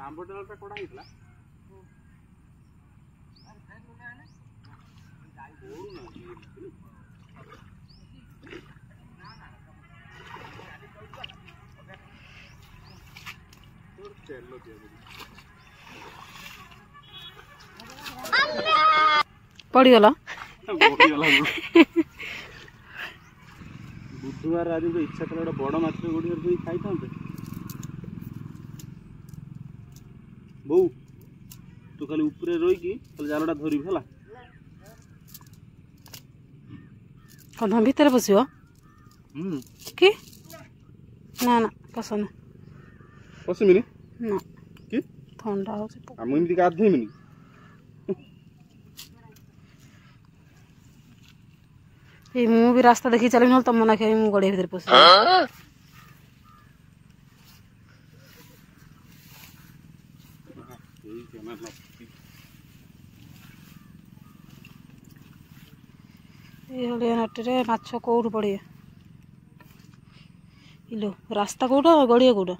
आंब डालटा कोड़ा हितला पड़गला बुधवार आज गोटे इच्छा था गोटे बड़ माछ गोटे खाई था बो तू खाली ऊपर रही जालटा धरबी है कौन भीतर पशो कि ना ना पसंद पशमिनी ना कि ठंडा हो मुझे गाधेमिनी मु भी रास्ता देखी चल ना तुम ना खेल गड़िया भर पस नटे माछ कौट पड़े इलो रास्ता कौटा गड़िया कौटा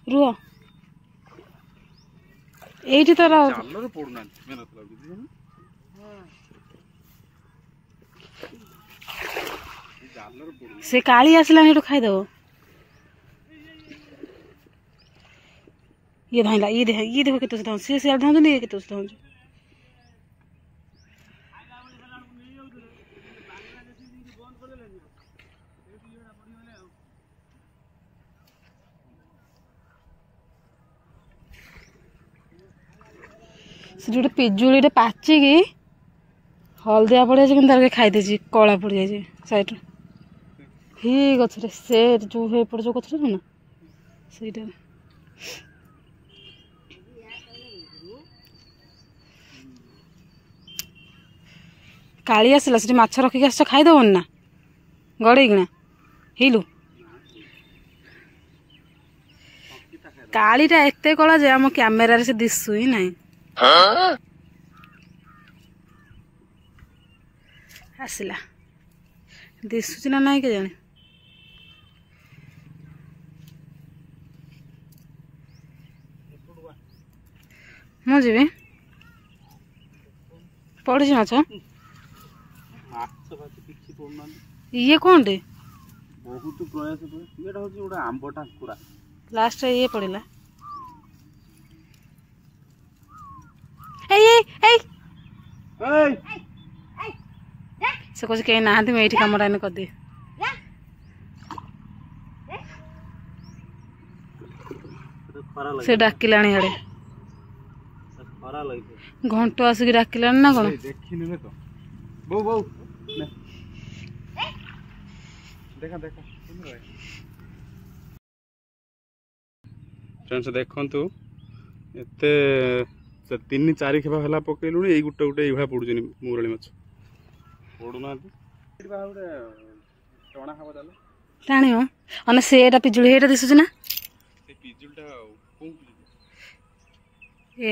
रुह एठी तो जालर पड़ना मेहनत लाଗୁଛି जालर पड़ना से काली आसला हेटु खाई दबो ये धाइला ये देखो केते धाउ से धाउ ने केते धाउ से जो पिजुड़ी पाचिकी हलदिया पड़े कि खाई देছি कला पड़ जाए साइड ही गचरे से जो पड़ जो गचरे ना ସେଇଟା काली आसला से माछ रखिक आस खाईदेवन ना गड़ेकिना हिलु कालीटा एते कला जे आम कैमेरा से दिशु ही ना आसला दिशुची ना नाई के जाने मु जी पड़ी माछ ये कौन टे बहुत प्रयास ये गोटे आंब टांकुरा लास्ट ये पड़ेला से कह कहीं ना मैं ये कम करदे से डाकिला आड़े घंट आसिक डाकिला ना कौन देखिनी तो बो बो देखा देखा फ्रेंड्स देखंतु एते 3-4 खेबा हला पकेलु ए गुटे गुटे इभा पडुजनी मुरली माछ पडुना इबा गुटे टणा खाबा दाले टाणियो अने सेटा पिजुली हेटा दिसुछ ना से पिजुलटा कोन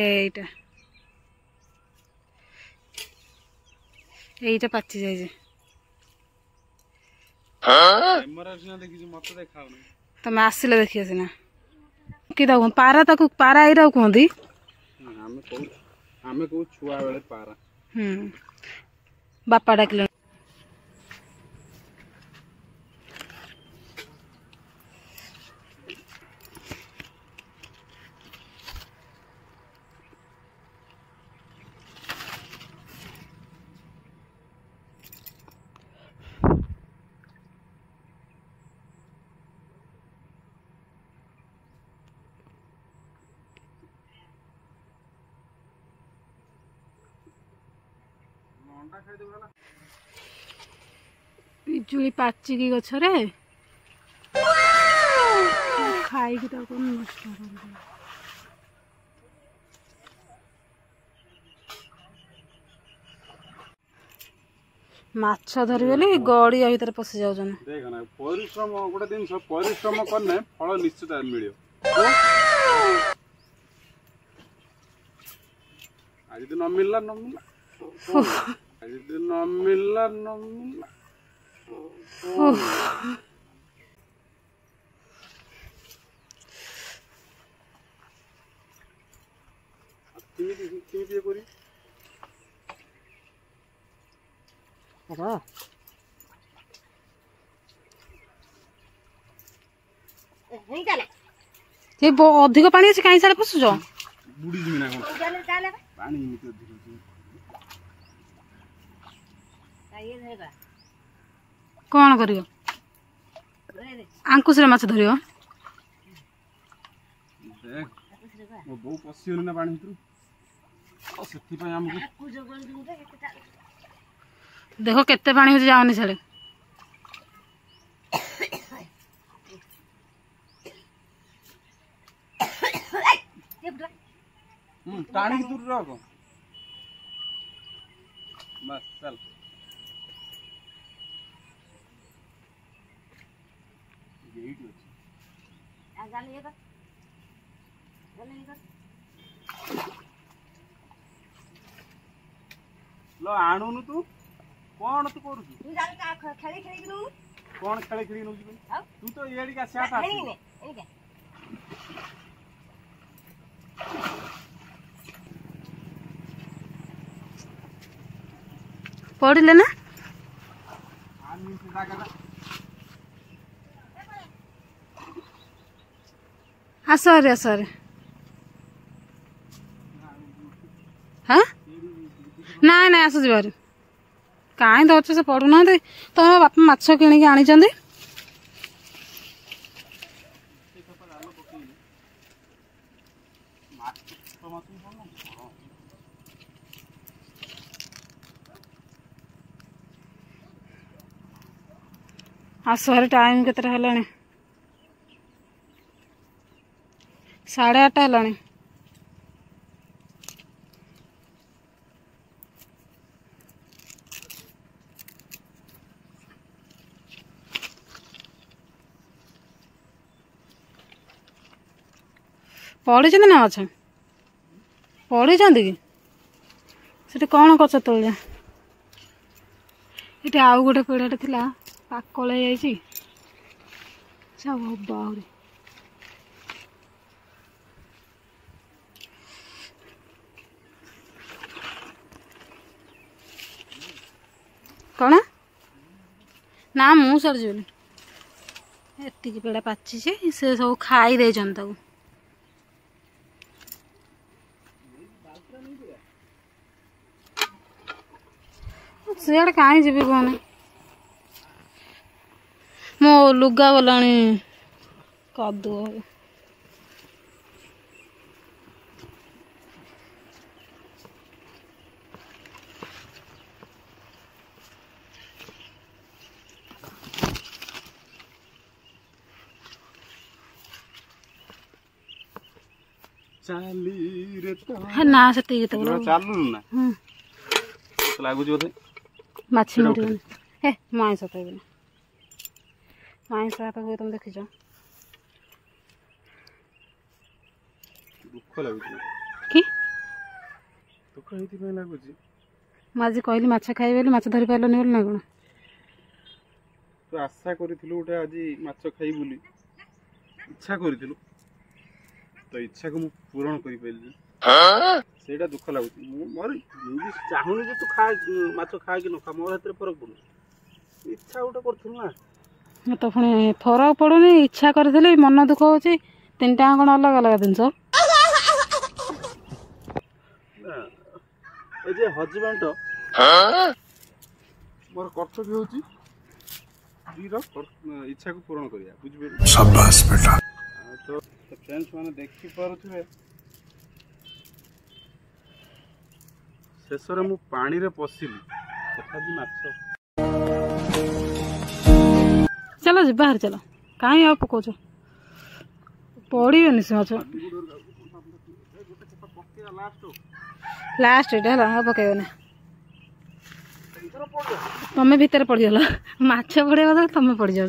एटा एटा पाची जाय जे कैमरा सिना देखि मत देखाउ न तमे आसिले देखिया सिना कि दाउ पारा ताकू पारा एरा कहंदी आमे को छुआ बेले पारा बापा डाकले पिजुली पाचिकी गछरे खाई नष्ट माछ धरबेले गड़िया भीतर पशि जाउछन देख ना परिश्रम गोटे दिन परिश्रम करने फल निश्चित मिलियो आज दिन न मिलला आज दिन न मिलला ଅଧିକ ପାଣି ଅଛି କାହିଁ ସାଡେ ପଶୁଛ? କଣ କରିବ? ଆଙ୍କୁଶରେ ମାଛ ଧରିବ? ବୋଉ ପଶିଗଲି ନା ପାଣି ଭିତରୁ, ସେଥିପାଇଁ ଆମକୁ ଦେଖ କେତେ ପାଣି ହଉଛି, ଯାଉନି ସାଡେ। ଟାଣିକି ଦୂର ରଖ। ବାସ୍ ଚାଲ। ଏଇଠି ଅଛି। लो आणुनु तू कौन तू करूछु? खेली खेली नू कौन खेले खेली नउछु तू तो एडी का साथ आसी पड़िले ना आनी से जागा आसरे आसरे हाँ ना ना आसुच बाहर कहीं दौर से पड़ूना तुम बापा माछ किणिकी आनी आसरे टाइम केतटा है 8:30 है। पढ़ी ना माछ पढ़ी कि से कौन कच तोलिया ये आउ गोटे पेड़ाटे थिला पाकल जाइए सब हम आहरी कौन ना मु सर एति पेड़ा पाची से सब खाई दे सियाड़े कहीं जी कहना मो लुगा गला कदू चाली रे तो ना से चालू ना लागुच बोधे माछी मर हे माइस कहबे माइस हुए तुम देखी दुख लागुच कि दुख हेति लागुच आज कहली माछ खाइबे माछ धरी पारलनी बोली ना कौन तो आशा करिथिलु उठे आज माछ खाई बोली इच्छा करिथिलु तो इच्छा को मु पूर्ण करि पैली सेटा दुख लागुच मोर चाहूनी जे तू खा माछ खा कि न खा मोर हाथ फरक पड़ू इच्छा उठे करथिलु ना तो पुणी फरक पड़ुनी इच्छा करथिले मन दुख होची तीनटा कौन अलग अलग जिनस ए जे हजबैंड मोर कर्तव्य होची स्त्री इच्छा को पूर्ण करिया बुझबे शाबाश बेटा तो फ्रेंड्स माने देखि पारुथिबे शेषरे मु पानी रे पसिली तथापि माछ चलो जी बाहर चलो कहीं आ पकोच पड़े से माछ लास्ट एटा है पकईबना तमें भितर पड़गल माछ पड़े बदल तमें पड़ जाओ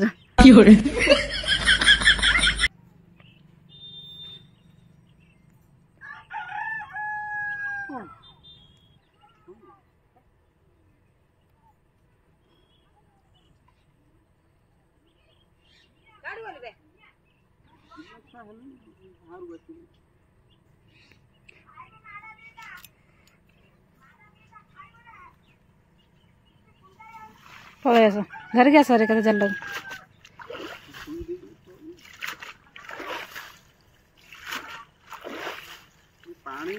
ପଳେଇ ଆସ ଧରିକି ଆସ ରେ କେତେ ଜାଲ ପାଣି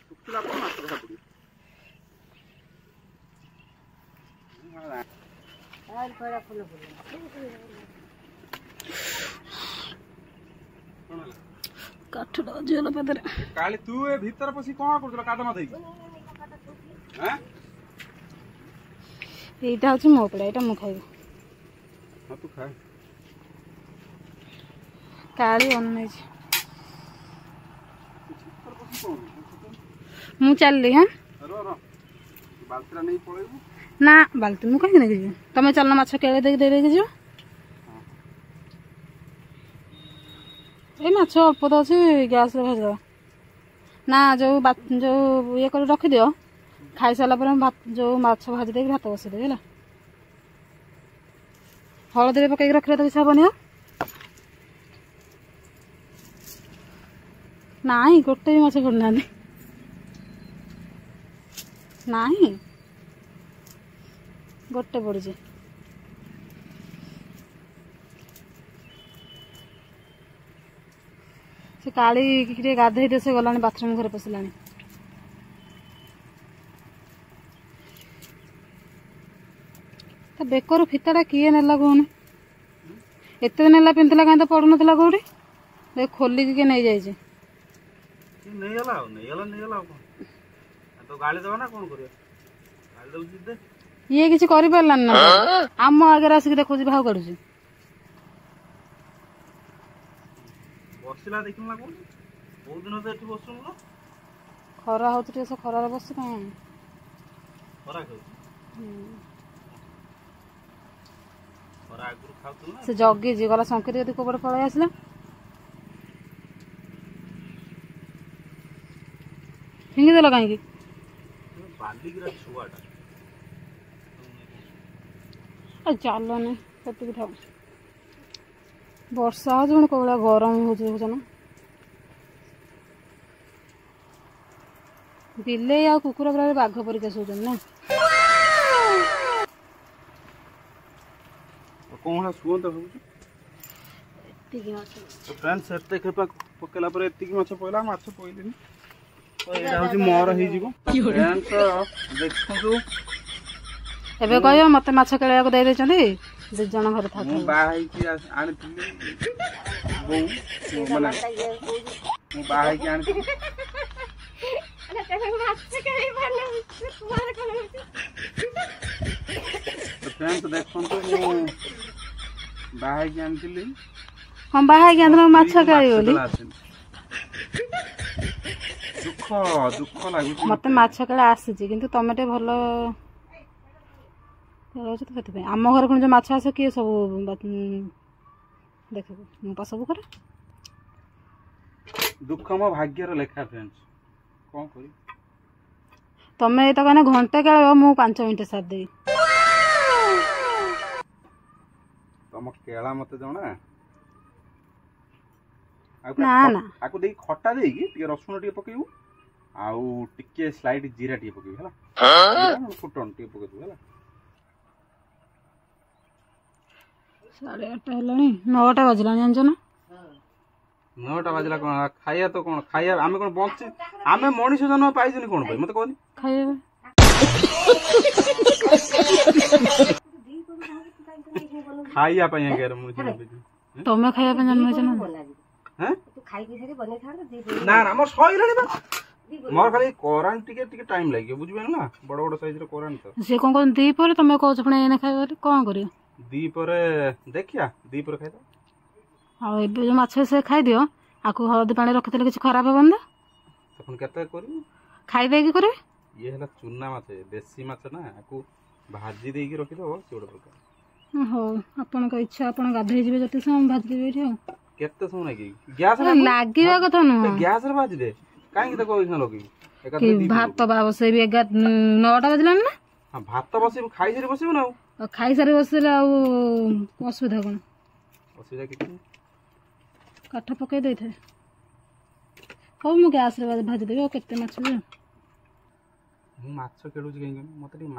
ଶୁଖିଲା ପରେ ମାଛ ଧରା ପଡ଼ିବ। କାଠଟା ଝିଅଲ ପାଦରେ କାଲି ତୁ ଏ ଭିତରେ ପଶି କଣ କରୁଥିଲ କାଦ ମାଥେଇକି? এইটা হচ্ছে ମୋ ପଡ଼ା ଏଇଟା ମୁଁ ଖାଇବି। ହଁ ତୁ ଖା। କାଳି ଅନେଇଛି ମୁଁ ଚାଲିଲି ହଁ ବାଲ୍ଟିଟା ନେଇ ପଳେଇବୁ। ନା ବାଲ୍ଟି ମୁଁ କାହିଁକି ନେଇକି ଯିବି ତମେ ଚାଲୁନ ମାଛ କେଳେ ଦେଇକି ଦେଇକି ଯିବ। ଏଇ ମାଛ ଅଳ୍ପ ତ ଅଛି ଗ୍ୟାସରେ ଭାଜିଦେବା ନା ଯୋଉ ଇଏ କରି ରଖିଦିଅ ଖାଇସାରିଲା ପରେ ଯୋଉ ମାଛ ଭାଜି ଦେଇକି ଭାତ ବସେଇଦେବି ହେଲା। ହଳଦୀରେ ପକେଇକି ରଖିଲେ ତ କିଛି ହବନି। ନାଇଁ ଗୋଟେ ବି ମାଛ ପଡ଼ିନାହାନ୍ତି ନାହିଁ ଗୋଟେ ପଡ଼ିଛି। ସେ କାଳି ଟିକେ ଗାଧେଇ ଦେ ସେ ଗଲାଣି ବାଥରୁମ ଘରେ ପଶିଲାଣି। ତା ବେକରୁ ଫିତାଟା କିଏ ନେଲା କହୁନି ଏତେ ଦିନ ହେଲା ପିନ୍ଧିଥିଲା କାହିଁ ତ ପଡୁନଥିଲା କୋଉଠି ଦେଖ ଖୋଲିକି କିଏ ନେଇଯାଇଛି। ନେଇଗଲା ଆଉ କଣ ତ ଗାଳି ଦେବା ନା କଣ କରିବା? ଗାଳି ଦଉଛି ଦେ। ଇଏ କିଛି କରିପାରିଲାନି ନା ଆମ ଆଗରେ ଆସିକି ଦେଖୁଛି ଭାଉ କାଢୁଛି। ବସିଲା ଦେଖିଲୁ ନା କୋଉଠି? କୋଉ ଦିନ ତ ଏଠି ବସୁନୁ ନା? ଖରା ହଉଛି ଟିକେ ସେ ଖରାରେ ବସି କାଇଁ ଖରା ଖାଉଛି ଖରା ଆଗରୁ ଖାଉଥିଲୁ ନା? ସେ ଜଗିଛି ଗଲା ଶଙ୍କିତ ଯଦି କୋଉପଟେ ପଳେଇ ଆସିଲା ଫିଙ୍ଗିଦେଲ କାହିଁକି? ବାଲିକିରା ଛୁଆଟା ଚାଲନି ସେତିକି ଥାଉ। ବର୍ଷା ହଉଛି ପୁଣି କୋଉ ଭଳିଆ ଗରମ ହଉଛି ଦେଖୁଛ ନା। ବିଲେଇ ଆଉ କୁକୁର ପୁରା ବାଘ ପରିକା ଶୋଉଛନ୍ତି ନା। କଣ ଶୁଅନ୍ତା ଭାବୁଛୁ? ଏତିକି ମାଛ ଫ୍ରେଣ୍ଡସ୍ ଏତେ ଖେପା ପକେଇଲା ପରେ ଏତିକି ମାଛ ପଇଲା ମାଛ ପଇଲେନି ଏଇଟା ହଉଛି ମୋର ହେଇଯିବ। ଦେଖନ୍ତୁ ଏବେ କହିବ ମତେ ମାଛ ଖେଳିବାକୁ ଦେଇ ଦେଇଛନ୍ତି 2 ଜଣ ଘରେ ଥାଉ। ମୁଁ ବାହା ହେଇକି ଆଣିଥିଲି ବୋଉ ମାନେ ମୁଁ ବାହା ହେଇକି ଆଣିଥିଲି ଦେଖନ୍ତୁ ମୁଁ ବାହା ହେଇକି ଆଣିଥିଲି। ହଁ ବାହା ହେଇକି ଆଣିଥିଲ ମାଛ ଖାଇବି ବୋଲି ଦୁଃଖ ଲାଗୁଛି ମତେ ମାଛ ଖେଳ ଆସିଛି କିନ୍ତୁ ତମେ ଟିକେ ଭଲ ରହୁଛ ତ ସେଥିପାଇଁ। ଆମ ଘରେ ପୁଣି ଯୋଉ ମାଛ ଆସେ କିଏ ସବୁ ଦେଖିବୁ ମୁଁ ପା ସବୁ କରେ। ଦୁଃଖ ମୋ ଭାଗ୍ୟର ଲେଖା ଫ୍ରେଣ୍ଡସ୍ କଣ କରିବି? ତମେ ଏଇତ କହିନା ଘଣ୍ଟେ ଖେଳିବ ମୁଁ 5 ମିନିଟ୍ ସାରିଦେବି। ତମ କେଳା ମତେ ଜଣା। ନା ନା ଆକୁ ଦେଇକି ଖଟା ଦେଇକି ଟିକେ ରସୁଣ ଟିକେ ପକେଇବୁ ଆଉ ଟିକେ ସ୍ଲାଇଡ ଜିରା ଟିକେ ପକେଇବୁ ହେଲା। ଫୁଟଣ ଟିକେ ପକେଇବୁ ହେଲା। 8:30 ହେଲାଣି 9ଟା ବାଜିଲାଣି ଜାଣିଛ ନା। 9ଟା ବାଜିଲା କଣ ଖାଇବା ତ କଣ ଖାଇବା ଆମେ କଣ ବଞ୍ଚି ଆମେ ମଣିଷ ଜନ୍ମ ପାଇଛନ୍ତି କଣ ପାଇଁ ମତେ କହନି? ଖାଇବା ଖାଇବା ପାଇଁ ଆଜ୍ଞା ମୁଁ ତମେ ଖାଇବା ପାଇଁ ଜନ୍ମ ହେଇଛ ନା। ନା ନା ମୋର ସଇଲାଣି ବା ମୋର ଖାଲି କରାନ୍ ଟିକେ ଟାଇମ୍ ଲାଗିବ ବୁଝିପାରିଲ ନା। ବଡ ବଡ ସାଇଜର କରାନ୍ ତ ସେ କଣ କହୁଛନ୍ତି 2 ପରେ ତମେ କହୁଛ ପୁଣି ଏଇନେ ଖାଇବା ବୋଲି କଣ କରିବ? 2 ପରେ ଦେଖିଆ 2 ପରେ ଖାଇଦବା। ଆଉ ଏବେ ଯୋଉ ମାଛ ସେ ଖାଇଦିଅ ଆକୁ ହଳଦୀ ପାଣି ରଖିଥିଲେ କିଛି ଖରାପ ହବନି ତ? ପୁଣି କେତେ କରିବୁ? ଖାଇଦେଇକି କରିବେ। ଇଏ ହେଲା ଚୁନା ମାଛ ଦେଶୀ ମାଛ ନା ଆକୁ ଭାଜି ଦେଇକି ରଖିଦବ ସେ ଗୋଟେ ପ୍ରକାର। ହଉ ଆପଣଙ୍କ ଇଚ୍ଛା ଆପଣ ଗାଧେଇ ଯିବେ ଯେତେ ସମୟ ଭାଜିଦେବେ ଏଇଠି ଆଉ। କେତେ ସମୟ ଲାଗିବ? ଗ୍ୟାସ ଲାଗିବା କଥା ନୁହଁ। ଗ୍ୟାସରେ ଭାଜି ଦେ କାହିଁକି ତାକୁ ଏଇନା ଲଗେଇବୁ? ଭାତ ବା ବସେଇବି 9ଟା ବାଜିଲାଣି ନା। ହଁ ଭାତ ବସେଇବୁ ଖାଇସାରି ବସେଇବୁ ନା ଆଉ ଖାଇସାରି ବସେଇଲେ ଆଉ ଅସୁବିଧା କଣ? ଅସୁବିଧା କିଛି ନାହିଁ। କାଠ ପକେଇ ଦେଇଥାଏ। ହଉ ମୁଁ ଗ୍ୟାସ୍ରେ ଭାଜିଦେବି। ଆଉ କେତେ ମାଛ ଯେ ମୁଁ ମାଛ କେଳୁଛି କାହିଁକି ମତେ ଟିକେ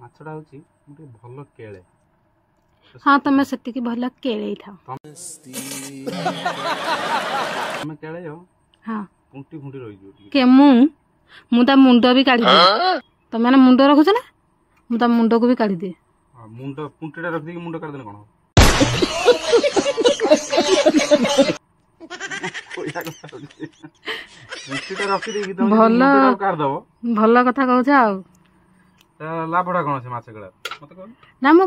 ମାଛଟା ହଉଛି ମୁଁ ଟିକେ ଭଲ କେଳେ। ହଁ ତମେ ସେତିକି ଭଲ କେଳେଇଥାଅ। ତମେ କେଳେୟ ହଁ ପୁଣ୍ଟି ଫୁଣ୍ଟି ରହିଯିବ ଟିକେ। କେ ମୁଁ ତା ମୁଣ୍ଡ ବି କାଢିଦିଏ। ତମେ ମାନେ ମୁଣ୍ଡ ରଖୁଛ ନା, ମୁଁ ତା ମୁଣ୍ଡକୁ ବି କାଢିଦିଏ। ମୁଣ୍ଡ ପୁଣ୍ଟିଟା ରଖିଦେଇକି ମୁଣ୍ଡ କାଢିଦେଲେ କଣ ହବ? ପୁଣ୍ଟିଟା ରଖିଦେଇକି ତମେ ମୁଣ୍ଡଟାକୁ କାଢିଦବ। ଭଲ କଥା କହୁଛ। ଆଉ ଲାଭଟା କଣ ସେ ମାଛ କେଳା ମତେ କହ? ନା ମୁଁ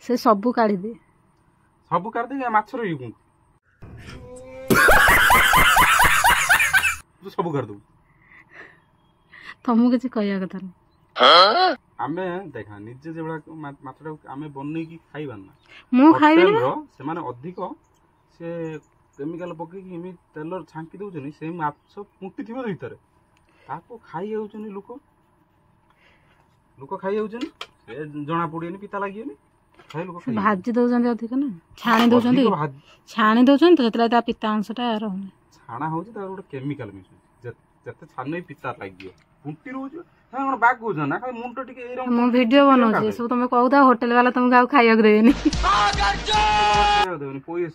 ସେ ସବୁ କାଢିଦିଏ। ସବୁ କାଢିଦେଇକି ମାଛର ଇଏ କୁହନ୍ତି ସବୁ କାଢିଦବୁ। ତମକୁ କିଛି କହିବା କଥା ନାହିଁ। ଆମେ ଦେଖା ନିଜେ ଯେଭଳିଆ ମାଛଟାକୁ ଆମେ ବନେଇକି ଖାଇବା ନା, ମୁଁ ଖାଇବିନି। ସେମାନେ ଅଧିକ ସେ କେମିକାଲ ପକେଇକି ଏମିତି ତେଲ ଛାଙ୍କି ଦଉଛନ୍ତି। ସେଇ ମାଛ ପୁଣ୍ଟି ଥିବ ଭିତରେ ତାକୁ ଖାଇ ଯାଉଛନ୍ତି ଲୋକ ଖାଇ ଯାଉଛନ୍ତି। ସେ ଜଣା ପଡିବନି, ପିତା ଲାଗିବନି, ଭାଜି ଦଉଛନ୍ତି ଅଧିକ ନା, ଛାଣି ଦଉଛନ୍ତି ତ ସେଥିଲାଗି ତା ପିତା ଅଂଶଟା ରହୁନି। ଛାଣା ହଉଛି ତାର ଗୋଟେ କେମିକାଲ ମିଶୁଛି। ଯେତେ ଛାଣି ପିତା ଲାଗିବ। ପୁଣ୍ଟି ରହୁଛି କଣ ବାଗ କହୁଛ ନା ଖାଲି ମୁଣ୍ଡ ଟିକେ ମୁଁ ଭିଡିଓ ବନଉଛି ସବୁ ତମେ କହୁଥାଅ। ହୋଟେଲ ବାଲା ତମକୁ ଆଉ ଖାଇବାକୁ ଦେବେନି।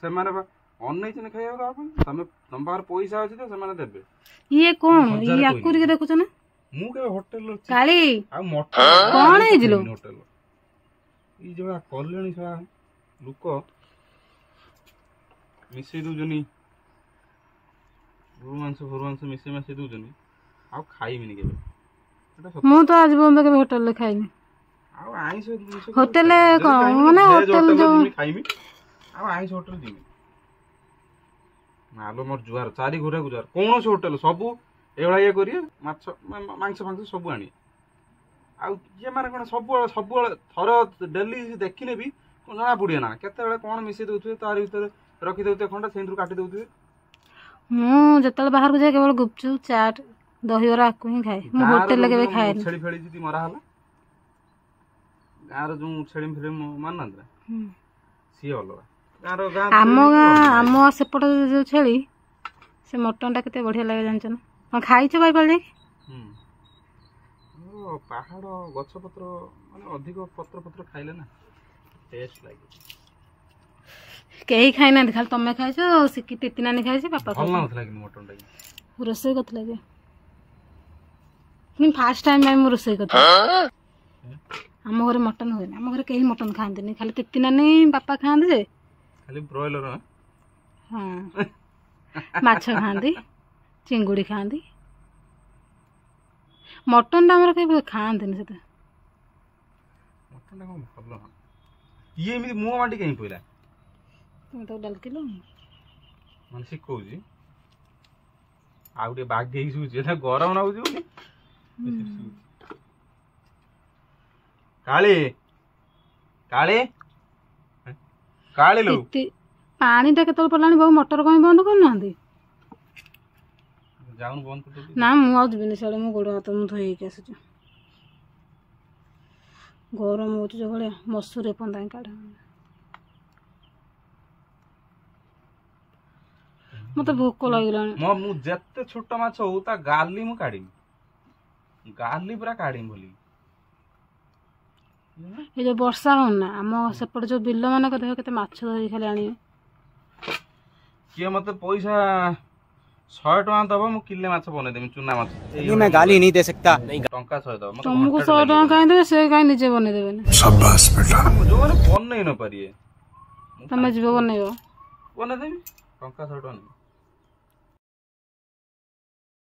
ସେମାନେ ଅନେଇଛନ୍ତି ଖାଇବାକୁ ତମ ପାଖରେ ପଇସା ଅଛି ତ ସେମାନେ ଦେବେ। ଇଏ କଣ ୟାକୁ ଟିକେ ଦେଖୁଛ ନା? ମୁଁ କେବେ ହୋଟେଲ କାଳି ଆଉ କଣ ହେଇଯିଲ? ହୋଟେଲ ଏଇ ଯୋଉ କଲେଣି ସା ଲୋକ ମିଶେଇ ଦଉଛନ୍ତି ଗରୁ ମାଂସ ମିଶେଇ ଦଉଛନ୍ତି। ଆଉ ଖାଇବିନି କେବେ। ମୁଁ ତ ଆଜି ପର୍ଯ୍ୟନ୍ତ କେବେ ହୋଟେଲରେ ଖାଇନି। ଆଉ ଆଇଁଷ ହୋଟେଲରେ କଣ ମାନେ ହୋଟେଲ ଯୋଉ ଖାଇବି ଆଉ ଆଇଁଷ ହୋଟେଲ ଯିବି ମାଲୋ ମୋର ଜୁଆର ଚାରି ଘୋରାକୁ ଜୁଆର। କୌଣସି ହୋଟେଲ ସବୁ ଏଭଳିଆ ଇଏ କରିବେ ମାଂସ ସବୁ ଆଣିବେ। ଆଉ ଇଏ ମାନେ କଣ ସବୁବେଳେ ଥର ଡେଲି ଦେଖିଲେ ବି ଜଣା ପଡିବ ନା କେତେବେଳେ କଣ ମିଶେଇ ଦଉଥିବେ ତାରି ଭିତରେ ରଖିଦଉଥିବେ ଖଣ୍ଡେ ସେଇଥିରୁ କାଟି ଦଉଥିବେ। ମୁଁ ଯେତେବେଳେ ବାହାରକୁ ଯାଏ କେବଳ ଗୁପଚୁପ ଚାଟ ଦହିବରା ଆକୁ ହିଁ ଖାଏ। ମୁଁ ହୋଟେଲରେ କେବେ ଖାଏନି। ଛେଳି ଫେଳି ଯଦି ମରା ହେଲା ଗାଁର ଯୋଉ ଛେଳି ଫେଳି ମାନନ୍ତି ନା ସିଏ ଅଲଗା। ଆମ ସେପଟ ଯୋଉ ଛେଳି ସେ ମଟନ ଟା କେତେ ବଢିଆ ଲାଗେ ଜାଣିଛ ନା? କଣ ଖାଇଛ ପାଇପାଳି? ପାହାଡ ଗଛ ପତ୍ର ମାନେ ଅଧିକ ପତ୍ର ଖାଇଲେ ନା ଟେଷ୍ଟ ଲାଗେ। କେହି ଖାଇନାହାନ୍ତି, ଖାଲି ତମେ ଖାଇଛ। ସିକି ତିତି ନାନୀ ଖାଇଛି, ବାପା ଭଲ ଲାଗୁଥିଲା କିନ୍ତୁ ମଟନ ଟା ରୋଷେଇ କରିଥିଲା ଯେ ଫାଷ୍ଟ ଟାଇମ ପାଇଁ ମୁଁ ରୋଷେଇ କରିଥିଲି। ଆମ ଘରେ ମଟନ ହୁଏନି। ଆମ ଘରେ କେହି ମଟନ ଖାଆନ୍ତିନି, ଖାଲି ତିତି ନାନୀ ବାପା ଖାଆନ୍ତି ଯେ ଖାଲି ବ୍ରଏଲର। ହଁ ମାଛ ଖାଆନ୍ତି, ଚିଙ୍ଗୁଡି ଖାଆନ୍ତି। ମଟନ ଟା ଆମର କେହି ଖାଆନ୍ତିନି। ସେଟା ମଟନ ଟା କଣ ଭଲ ଇଏ ଏମିତି ମୁହଁ ମାଟି କାହିଁ ପଇଲା? ତମେ ତାକୁ ଡାଲକିଲ ମାନେ ଶିଖଉଛି ଆଉ ଟିକେ ବାଗେଇକି ଶୁଉଛି। ଏଟା ଗରମ ଲାଗୁଛି ବୋଲି କାଳି କାଳି କାଳି ଲୋ ପାଣି ଟା କେତେବେଳେ ପଡିଲାଣି? ବୋଉ ମଟର କहीं ବନ୍ଦ କରୁନାହାନ୍ତି? ଯାଉନୁ ବନ୍ଦ କରିଦେବି। ନା ମୁଁ ଆଉ ଯିବିନି ସିଆଡେ। ମୋ ଗୋଡ ହାତ ମୁଁ ଧୋଇକି ଆସୁଛି। ଗରମ ହଉଛି ଯୋଉ ଭଳିଆ ମସୁରୀ ପନ୍ଦାଇ କାଢ। ମତେ ଭୋକ ଲାଗିଲାଣି। ମୁଁ ଯେତେ ଛୋଟ ମାଛ ହଉ ତା ଗାଲି ମୁଁ କାଢିବି। ଗାଲି ପୁରା କାଢିବି ବୋଲି। ଏ ଯୋଉ ବର୍ଷା ହଉନା ଆମ ସେପଟେ ଯୋଉ ବିଲ ମାନଙ୍କ ଦେହ କେତେ ମାଛ ଧରିକି ଖାଲି ଆଣିବେ। କିଏ ମତେ ପଇସା 100 ଟଙ୍କା ଦବ ମୁଁ କିଲେ ମାଛ ବନେଇଦେବି ଚୁନା ମାଛ। मैं गाली नहीं दे सकता। ଟଙ୍କା 100 ଦବ ତମକୁ 100 ଟଙ୍କା କାହିଁ ଦେବେ? ସେ କାହିଁ ନିଜେ ବନେଇଦେବେନି? शाबाश बेटा। ଯୋଉମାନେ ବନେଇ ନ ପାରିବେ ତମେ ଯିବ ବନେଇବ। ବନେଇଦେବି ଟଙ୍କା 100 ଟଙ୍କା।